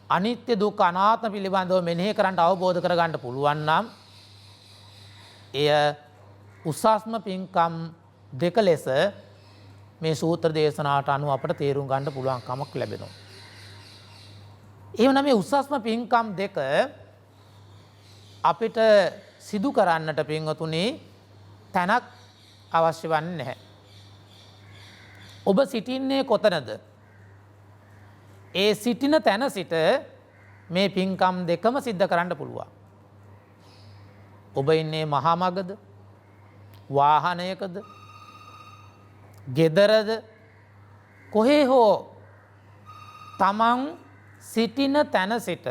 අනිත්‍ය දුක්ඛ අනාත්ම පිළිබඳව මෙනෙහි කරන්න අවබෝධ කරගන්න පුළුවන් නම් එය උසස්ම පින්කම් දෙක ලෙස මේ සූත්‍ර දේශනාවට අනුව අපට තේරුම් ගන්න පුළුවන්කමක් ලැබෙනවා. එහෙමනම් මේ උසස්ම පින්කම් දෙක අපිට සිදු කරන්නට පින්වතුනි තැනක් අවශ්‍ය වන්නේ නැහැ. ඔබ සිටින්නේ කොතනද? ඒ සිටින තැන සිට මේ පින්කම් දෙකම සිද්ධ කරන්න පුළුවන්. ඔබ ඉන්නේ මහා මගද? වාහනයකද? ගෙදරද? කොහේ හෝ තමන් සිටින තැන සිට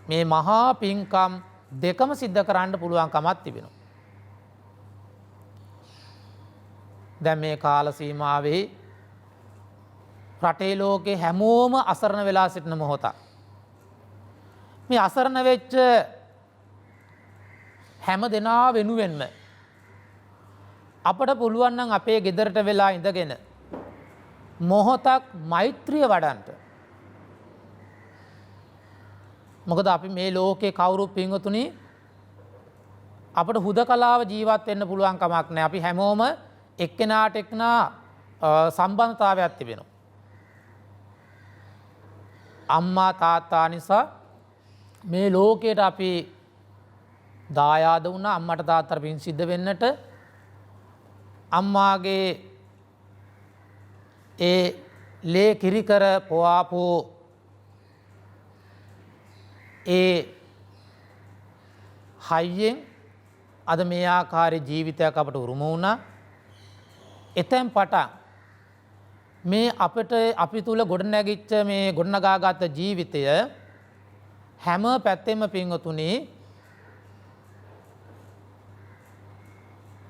මේ මහා පින්කම් දෙකම සිද්ධ කරන්න පුළුවන් කමක් තිබෙනවා. දැන් මේ කාල සීමාවේ රටේ ලෝකේ හැමෝම අසරණ වෙලා සිටින මොහොතක්. මේ අසරණ වෙච්ච හැම දෙනා වෙනුවෙන්ම අපට පුළුවන් නම් අපේ ගෙදරට වෙලා ඉඳගෙන මොහොතක් මෛත්‍රිය වඩන්ට. මොකද අපි මේ ලෝකේ කවුරු පින්වතුනි අපට හුදකලාව ජීවත් වෙන්න පුළුවන් කමක් නැහැ. අපි හැමෝම එක්කෙනාට එක්කෙනා සම්බන්ධතාවයක් තිබෙනවා. අම්මා තාත්තා නිසා මේ ලෝකයට අපි දායාද වුණා. අම්මට තාත්තට පින් සිද්ධ වෙන්නට අම්මාගේ ඒ ලේ කිරිකර පොවාපෝ ඒ හයියෙන් අද මේ ආකාරයේ ජීවිතයක් අපට උරුම වුණා. එතෙන් පටන් මේ අපිට අපි තුල ගොඩනැගිච්ච මේ ගොඩනගාගත් ජීවිතය හැම පැත්තෙම පින්වතුනි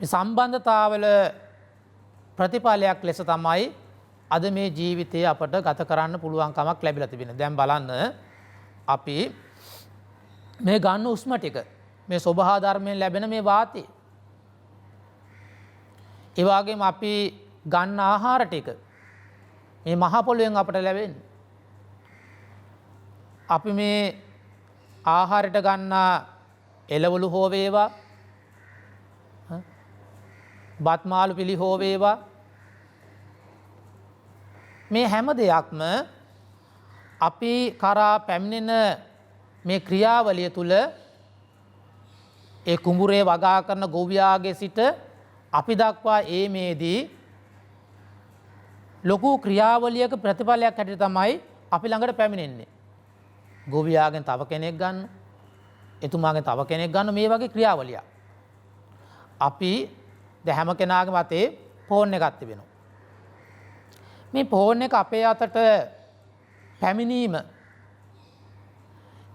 මේ සම්බන්ධතාවල ප්‍රතිඵලයක් ලෙස තමයි අද මේ ජීවිතය අපට ගත කරන්න පුළුවන් කමක් ලැබිලා තිබෙනවා. දැන් බලන්න අපි මේ ගන්න උස්ම ටික මේ සබහා ධර්මයෙන් ලැබෙන මේ වාතය. ඒ වගේම අපි ගන්න ආහාර ටික මේ මහ පොළොවෙන් අපට ලැබෙන්නේ. අපි මේ ආහාරයට ගන්න එළවලු හෝ වේවා බත් මාළු පිලි හෝ වේවා මේ හැම දෙයක්ම අපි කරා පැමිණෙන මේ ක්‍රියාවලිය තුල ඒ කුඹුරේ වගා කරන ගොවියාගේ සිට අපි දක්වා මේදී ලොකු ක්‍රියාවලියක ප්‍රතිඵලයක් හැටියට තමයි අපි ළඟට පැමිණෙන්නේ. ගොවියාගෙන් තව කෙනෙක් ගන්න, එතුමාගෙන් තව කෙනෙක් ගන්න මේ වගේ ක්‍රියාවලියක්. අපි දැන් හැම කෙනාගේම අතේ ෆෝන් එකක් තිබෙනවා. මේ ෆෝන් එක අපේ අතට පැමිණීම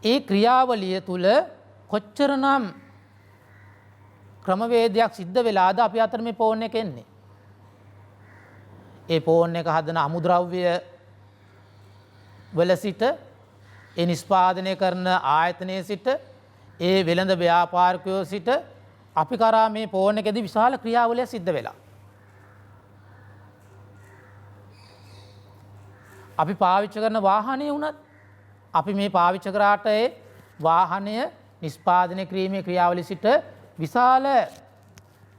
ඒ ක්‍රියාවලිය තුල කොච්චරනම් ක්‍රමවේදයක් සිද්ධ වෙලාද අපි අතර මේ ෆෝන් එක එන්නේ. ඒ ෆෝන් එක හදන අමුද්‍රව්‍ය වල සිට ඒ නිෂ්පාදනය කරන ආයතනයේ සිට ඒ වෙළඳ ව්‍යාපාරිකයෝ සිට අපි කරා මේ ෆෝන් එකේදී විශාල ක්‍රියාවලියක් සිද්ධ වෙලා. අපි පාවිච්චි කරන වාහනේ වුණත් අපි මේ පාවිච්චි කරාට ඒ වාහනය නිෂ්පාදනය කිරීමේ ක්‍රියාවලිය සිට විශාල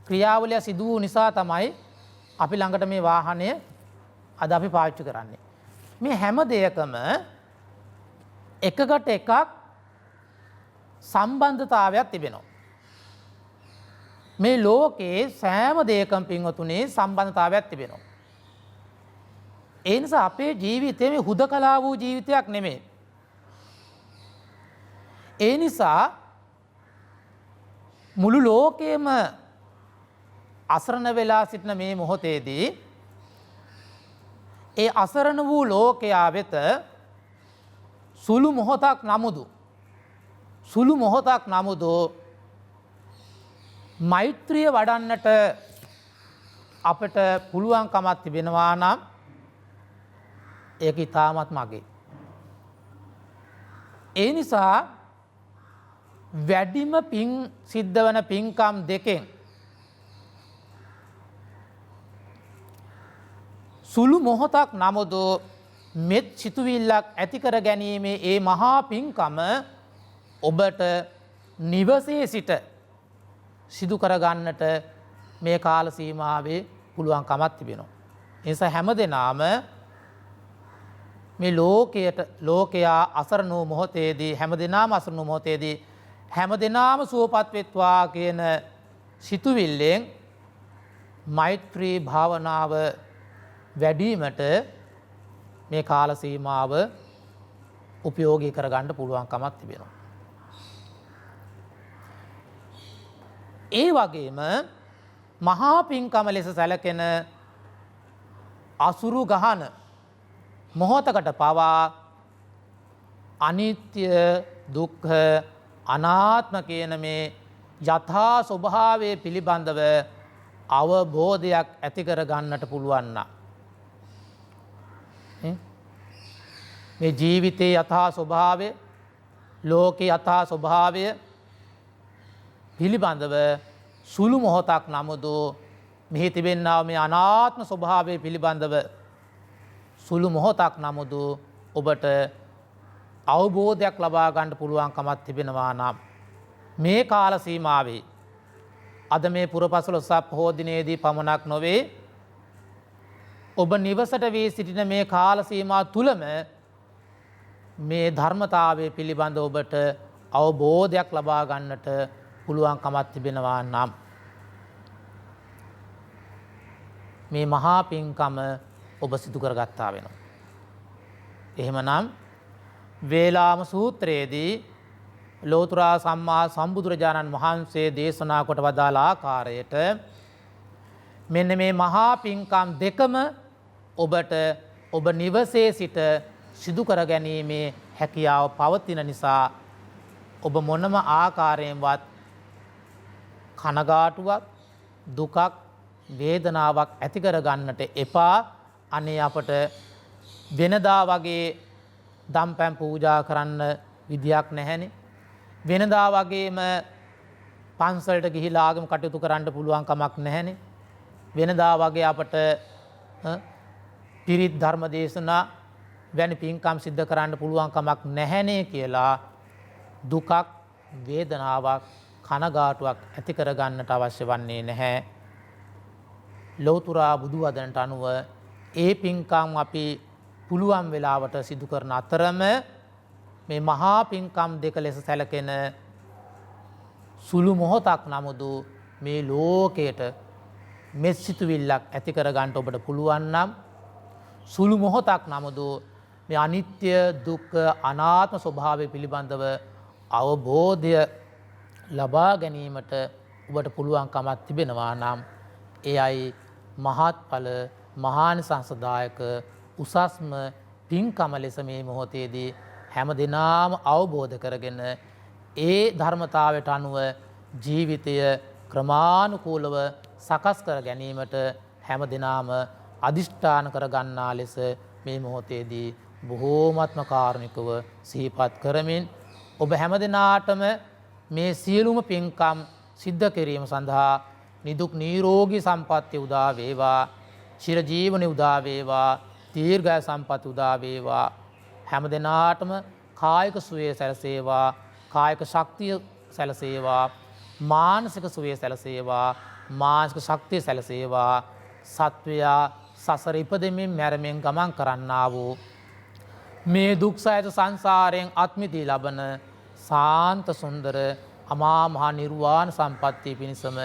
ක්‍රියාවලිය සිදු වූ නිසා තමයි අපි ළඟට මේ වාහනය අද අපි පාවිච්චි කරන්නේ. මේ හැම දෙයකම එකකට එකක් සම්බන්ධතාවයක් තිබෙනවා. මේ ලෝකේ සෑම දෙයකම පින්වතුනේ සම්බන්ධතාවයක් තිබෙනවා. ඒ නිසා අපේ ජීවිතේ මේ හුදකලා වූ ජීවිතයක් නෙමෙයි. ඒ නිසා මුළු ලෝකෙම අසරණ වෙලා සිටින මේ මොහොතේදී ඒ අසරණ වූ ලෝකයා වෙත සුළු මොහොතක් නමුදු මෛත්‍රිය වඩන්නට අපට පුළුවන්කමක් තිබෙනවා නම් ඒක ඉතාමත් මගේ. ඒ නිසා වැඩිම පින් සිද්ධ වන පින්කම් දෙකෙන් සුළු මොහොතක් නමුදු මෙත් සිතුවිල්ලක් ඇති කර ගැනීමේ ඒ මහා පින්කම ඔබට නිවසේ සිට සිදු කරගන්නට මේ කාල සීමාවේ පුළුවන්කමක් තිබෙනවා. නිසා හැම දෙනාම මේ ලෝකයා අසරණ වූ මොහොතේදී හැම දෙනාම අසරණ වූ මොහොතේදී හැම දෙනාම සුවපත් වෙත්වා කියන සිතුවිල්ලෙන් මෛත්‍රී භාවනාව වැඩිවීමට මේ කාල සීමාව උපයෝගී කරගන්න පුළුවන්කමක් තිබෙනවා. ඒ වගේම මහා පින්කම ලෙස සැලකෙන අසුරු ගහන මොහොතකට පවා අනිත්‍ය දුක්ඛ අනාත්ම කියන මේ යථා ස්වභාවය පිළිබඳව අවබෝධයක් ඇති කර ගන්නට පුළුවන් නම් මේ ජීවිතයේ යථා ස්වභාවය ලෝකේ යථා ස්වභාවය පිළිබඳව සුළු මොහොතක් නමුදු මෙහි තිබෙන්නා මේ අනාත්ම ස්වභාවය පිළිබඳව සුළු මොහොතක් නමුදු ඔබට අවබෝධයක් ලබා ගන්න පුළුවන්කමක් තිබෙනවා නම් මේ කාල සීමාවේ අද මේ පුරපසළොස්වක පොහෝ දිනේදී පමණක් නොවේ ඔබ නිවසට වී සිටින මේ කාල සීමාව තුලම මේ ධර්මතාවය පිළිබඳ ඔබට අවබෝධයක් ලබා ගන්නට පුළුවන්කමක් තිබෙනවා නම් මේ මහා පින්කම ඔබ සිදු කරගත්තා වෙනවා. එහෙමනම් වේලාම සූත්‍රයේදී ලෝතර සම්මා සම්බුදුරජාණන් වහන්සේ දේශනා කොට වදාළ ආකාරයට මෙන්න මේ මහා පින්කම් දෙකම ඔබට ඔබ නිවසේ සිට සිදු කර ගැනීමේ හැකියාව පවතින නිසා ඔබ මොනම ආකාරයෙන්වත් කනගාටුවක් දුකක් වේදනාවක් ඇති කර ගන්නට එපා. අනේ අපට වෙනදා වගේ දම්පැන් පූජා කරන්න විදියක් නැහැනේ. වෙනදා වගේම පන්සලට ගිහිලා ආගම කටයුතු කරන්න පුළුවන් කමක් නැහැනේ. වෙනදා වගේ අපට පිරිත් ධර්ම දේශනා වැනි පින්කම් සිද්ධ කරන්න පුළුවන් කමක් නැහැනේ කියලා දුකක් වේදනාවක් කනගාටුවක් ඇති කර ගන්නට අවශ්‍ය වන්නේ නැහැ. ලෞතර බුදු වදනට අනුව ඒ පින්කම් අපි පුළුවන් වෙලාවට සිදු කරන අතරම මේ මහා පින්කම් දෙක ලෙස සැලකෙන සුළු මොහොතක් නමුදු මේ ලෝකයට මෙත් සිතුවිල්ලක් ඇති කර ගන්නට ඔබට පුළුවන් නම් සුළු මොහොතක් නමුදු මේ අනිත්‍ය දුක්ඛ අනාත්ම ස්වභාවය පිළිබඳව අවබෝධය ලබා ගැනීමට ඔබට පුළුවන්කමක් තිබෙනවා නම් එයයි මහත්ඵල මහානිසංසදායක උසස්ම පින්කම ලෙස මේ මොහොතේදී හැම දිනාම අවබෝධ කරගෙන ඒ ධර්මතාවයට අනුව ජීවිතය ක්‍රමානුකූලව සකස් කර ගැනීමට හැම දිනාම අදිෂ්ඨාන කර ගන්නා ලෙස මේ මොහොතේදී බොහෝමත්ම කාරුණිකව සිහිපත් කරමින් ඔබ හැම දිනාටම මේ සියලුම පින්කම් සිද්ධ කිරීම සඳහා නිදුක් නිරෝගී සම්පන්නිය උදා වේවා, චිරජීවනයේ උදා වේවා, දීර්ඝ සම්පත් උදා වේවා. හැම දිනාටම කායික සුවය සැලසේවා, කායික ශක්තිය සැලසේවා, මානසික සුවය සැලසේවා, මානසික ශක්තිය සැලසේවා. සත්වයා සසර ඉපදෙමින් මැරෙමින් ගමන් කරන්නා වූ මේ දුක් සහිත සංසාරයෙන් අත්මිදී ලබන සාන්ත සුන්දර අමා මහ නිර්වාණ සම්පත්තිය පිණිසම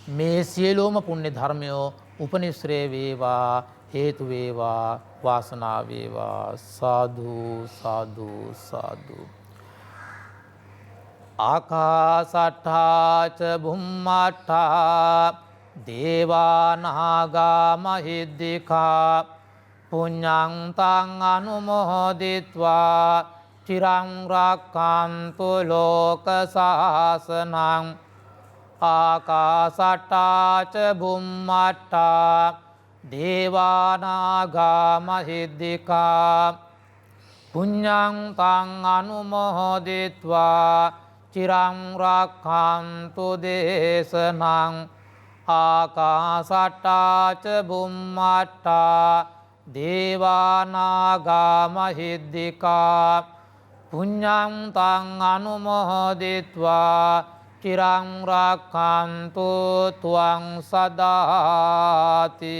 මේ සියලුම පුණ්‍ය ධර්මයෝ උපනිශ්‍රේ වේවා, හේතු වේවා, වාසනාව වේවා. සාදු සාදු සාදු. ආකාසට්ඨා ච බුම්මට්ඨා දේවා නාග මහිද්దికා පුඤ්ඤං තං අනුමෝදිත්වා චිරං රක්ඛන්තු ලෝක සාසනං. ආකාසට්ඨා ච බුම්මට්ඨා දේවා නාග මහිද්దికා පුඤ්ඤං තං අනුමෝදිත්වා චිරං රක්ඛන්තු දේශනං. ආකාසට්ඨා ච බුම්මට්ඨා දේවා නාග මහිද්దికා පුඤ්ඤං තං අනුමෝදිත්වා චිරං රක්ඛන්තු ත්වං සදාති.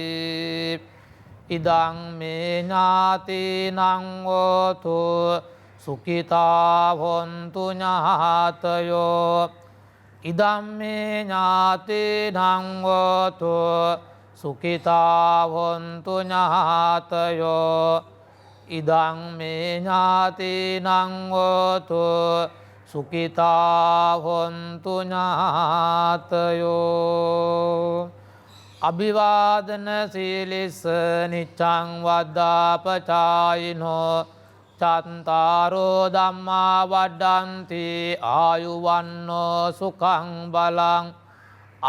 ඉදං මේ ඥාතිනං හෝතු සුඛිතා හොන්තු ඥාතයෝ ඉදං මේ ඥාතිනං හෝතු සුඛිතා හොන්තු ඥාතයෝ ඉදං මේ ඥාතිනං හෝතු සුඛිතා හොන්තු ඥාතයෝ අභිවාදන සීලිස්ස නිච්ඡං වද්දාපචායිනෝ චත්තාරෝ ධම්මා වඩ්ඩන්ති ආයුවන්නෝ සුඛං බලං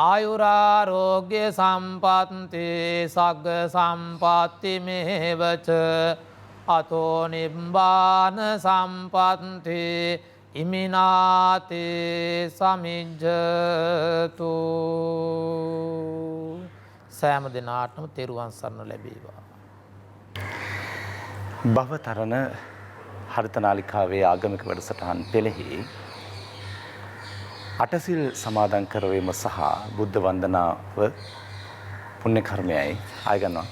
ආයුරාරෝග්‍ය සම්පත්ති සග්ග සම්පත්ති මේවච අතෝ නිබ්බාන සම්පත්ති ඉමිනාතේ සමිජ්ජතු සෑම දෙනාටම තෙරුවන් සරණ ලැබේවා. භවතරණ හරිතනාලිකාවේ ආගමික වැඩසටහන් පෙළෙහි අටසිල් සමාදන් කරවීම සහ බුද්ධ වන්දනාව පුණ්‍ය කර්මයයි ආයගන්නවා.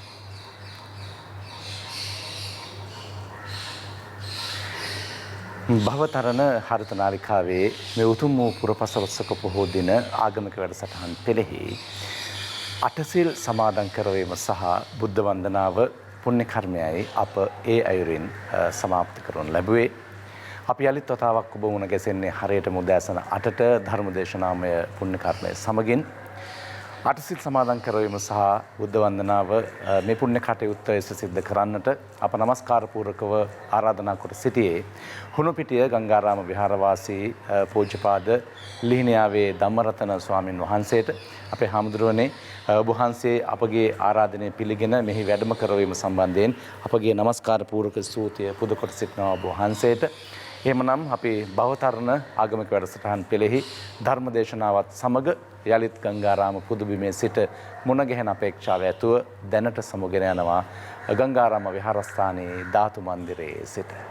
භවතරණ හරිතනාලිකාවේ මේ උතුම් වූ පුරපසළොස්වක පොහෝ දින ආගමික වැඩසටහන් පෙළෙහි අටසිල් සමාදන් කරවීම සහ බුද්ධ වන්දනාව පුණ්‍ය කර්මයයි අප ඒ අයුරින් සමාප්ත කරනු ලැබුවේ. අපි යලිත් වතාවක් ඔබ මුණ ගැසෙන්නේ හරියටම උදෑසන 8ට ධර්මදේශනාමය පුණ්‍ය කර්මය සමගින් අටසිල් සමාදන් කරවීම සහ බුද්ධ වන්දනාව මේ පුණ්‍ය කටයුත්ත සිද්ධ කරන්නට අප නමස්කාර පූර්වකව ආරාධනා කොට සිටියේ හුණුපිටිය ගංගාරාම විහාරවාසී පූජ්‍යපාද ලිහිණියාවේ ධම්මරතන ස්වාමින් වහන්සේට අපේ හාමුදුරුවනේ ඔබ වහන්සේ අපගේ ආරාධනය පිළිගෙන මෙහි වැඩම කරවීම සම්බන්ධයෙන් අපගේ නමස්කාර පූර්වක ස්තුතිය පුද කොට සිටිනවා ඔබ වහන්සේට. එහෙමනම් අපි භවතරණ ආගමික වැඩසටහන් පෙළෙහි ධර්ම දේශනාවත් සමග යලිත් ගංගාරාම පුදුබිමේ සිට මුණ ගැහෙන අපේක්ෂාව ඇතුව දැනට සමුගෙන යනවා ගංගාරාම විහාරස්ථානයේ ධාතු මන්දිරයේ සිට.